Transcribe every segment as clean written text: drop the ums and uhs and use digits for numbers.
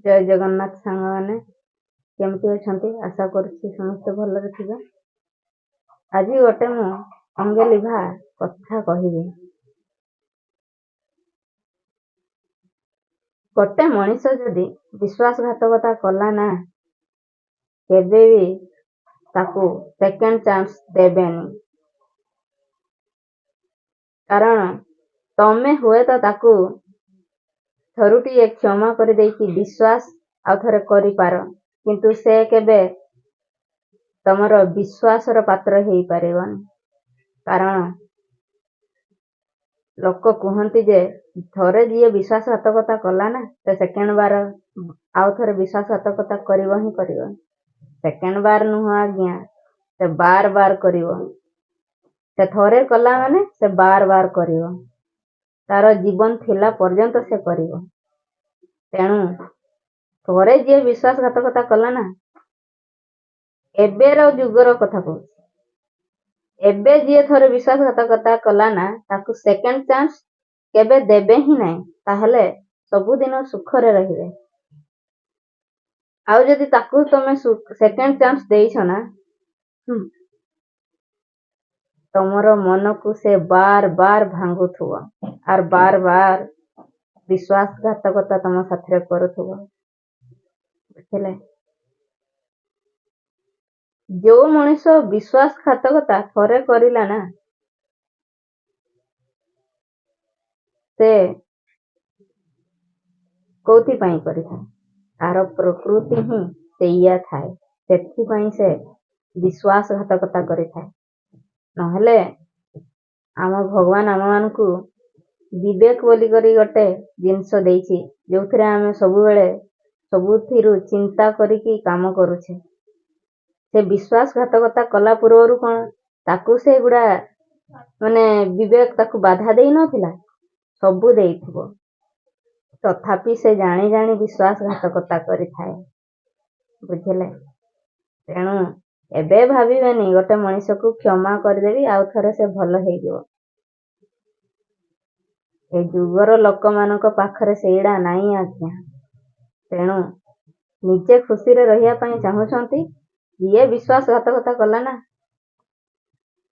जय जगन्नाथ सांग मैंने केमती अच्छा आशा करुच्ची समस्ते भलरे थे। आज गोटे मु अंगे लिभा कथा कहबी। गोटे मनीष जदि विश्वासघातकता कला ना केबे भी ताकू सेकेंड चांस देबेनी। कारण तमे हुए तो ताकू थरुटी क्षमा कर देकी विश्वास आउ थरे करि पार, किंतु से केबे तमर विश्वासर पात्र हेई पारेबन। कारण लोक कहती जे थरे जी विश्वासघातकता कला ना तो सेकेंड बार आउ थरे विश्वासघातकता करिवो ही करिवो। सेकेंड बार नुह आज्ञा से बार बार करिवो। से थरे कला माने से बार बार करिवो, तार जीवन थिला पर्यंत से करिवो। तेणु थरे जी विश्वासघातकता कला ना एबेर जुगर कथा कहूँ, एबे जी थरे विश्वासघातकता कला ना ताकू सेकेंड चांस केबे देबे ही नहीं, ताहले सबुदिन सुखरे रहिबे। आउ जदि ताकू तमे सेकेंड चांस देइछ ना, तमरो मन को से बार बार भांगुथुव और बार बार विश्वासघातकता तम साथे करुथुव। बुझले, जो मनीष विश्वासघातकता थरे करिला ना से कौथि पई करिथा, तार प्रकृति ही सेया थाए, सेथि से विश्वासघातकता करिथा। नहले आम भगवान आम मानकू विवेक बोली करी गोटे जिनस देइछि, जोथरे आमे सबु बेले सबुथिरु चिंता करिकी काम करूछे। से विश्वासघातकता कला पूर्वरु कौन ताकू से गुड़ा माने विवेक ताकू बाधा देई नथिला, सबु देइथिबो, तथापि से जानी जानी विश्वासघातकता करिथाए। बुझले, तेणु एबे भाबिबेनी गोटे मनीष को क्षमा करदेवी आउ थरे से भल हेई जिवो। ए जुगर लोक मानक पाखरे सेइडा नाई आज्ञा। तेणु निजे खुशी रे रहिया पई चाहूछंती, ये विश्वासघातकता कला ना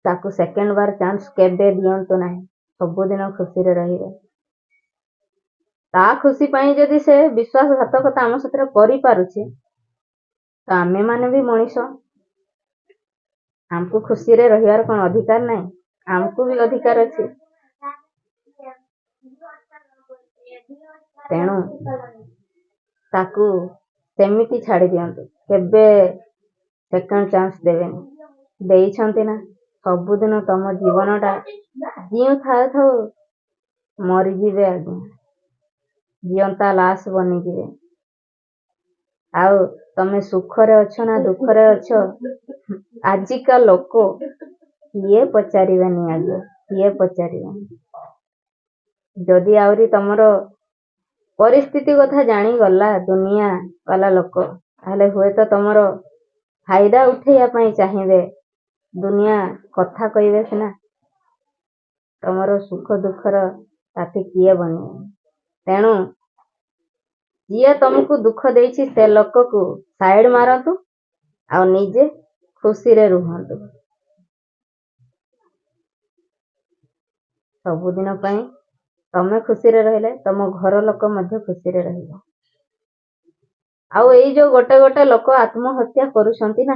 ताकू सेकेंड बार चांस केबे दियंतु नाही, सबुदिन खुशी रे रहिबे। ता खुशी पई जदि से विश्वासघातकता आम साथे करि पारुछि, तो आमे माने भी मनीष, हमको खुशी रे रहियार कोन अधिकार नाही? हमको भी अधिकार अछि। तेणु ताकू सेमिति छाड़ी दियंतु, केबे सेकेंड चांस देबेनी। देइछंती ना, सबुदिन तम जीवनटा जिउ थाउ थाउ मरी जिवे आज्ञा, जियंता लाश बनी जिवे। आउ तमे सुखरे अच्छो ना दुखरे अच्छो, आजिका लोक किए पचारिबेनी आज्ञा, किए पचारिबेनी। जदि आउरी तमरो परिस्थिति कथा जानी गला दुनिया वाला लोक, ताहले हुए तो तमरो फायदा उठैया पई चाहिबे, दुनिया कथा कहिबे सिना, तमरो सुख दुखर साथी किए बनिबे। तेणु जिए तुमको दुख देइछि से लोक को साइड मारतु आ निजे खुशी रे रुहंतु। सबुदिन पई तमे खुशी रे रहिले तम घर लोक मध्य खुशी रे रहिबो। आउ एई जो गोटे गोटे लोक आत्महत्या करूछंती ना,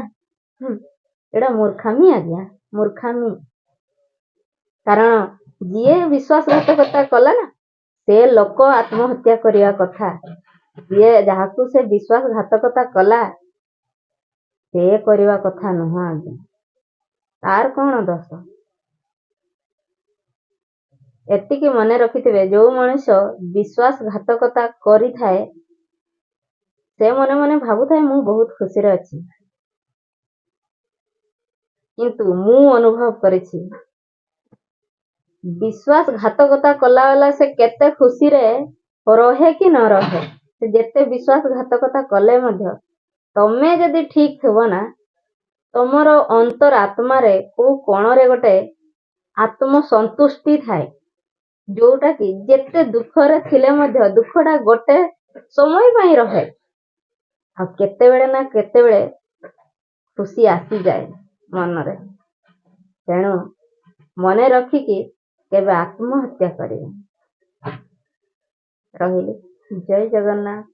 एडा मूर्खामी आज्ञा, मूर्खामी। कारण जिए विश्वासघातकता कला ना से लोक आत्महत्या करिया कथा, ये जहाकू से विश्वासघातकता कला से करिवा कथा नुह आज्ञा। तार कौन दोष? एतिकी मने रखिथिबे, जो मनीष विश्वासघातकता करि थाए से मने मने भाबु थाए मु बहुत खुशी रे अछि, किंतु मु अनुभव करिछि विश्वासघातकता कला वाला से केते खुशी रे रहे कि न रहे। से जेते विश्वासघातकता कले मध्य तमे जदि ठीक थबो ना, तमर अंतर आत्मा रे को कोण रे गोटे आत्म संतुष्टि थाए, जोटा कि जेते दुखरे थिले मध्य दुखडा गोटे समय पई रहे, ଆଉ କେତେବେଳେ ନା କେତେବେଳେ ଖୁସି ଆସିଯାଏ ମନରେ। ତେଣୁ ମନେ ରଖିକି କେବେ ଆତ୍ମହତ୍ୟା କରିବେ। ରହିଲି। ଜୟ ଜଗନ୍ନାଥ।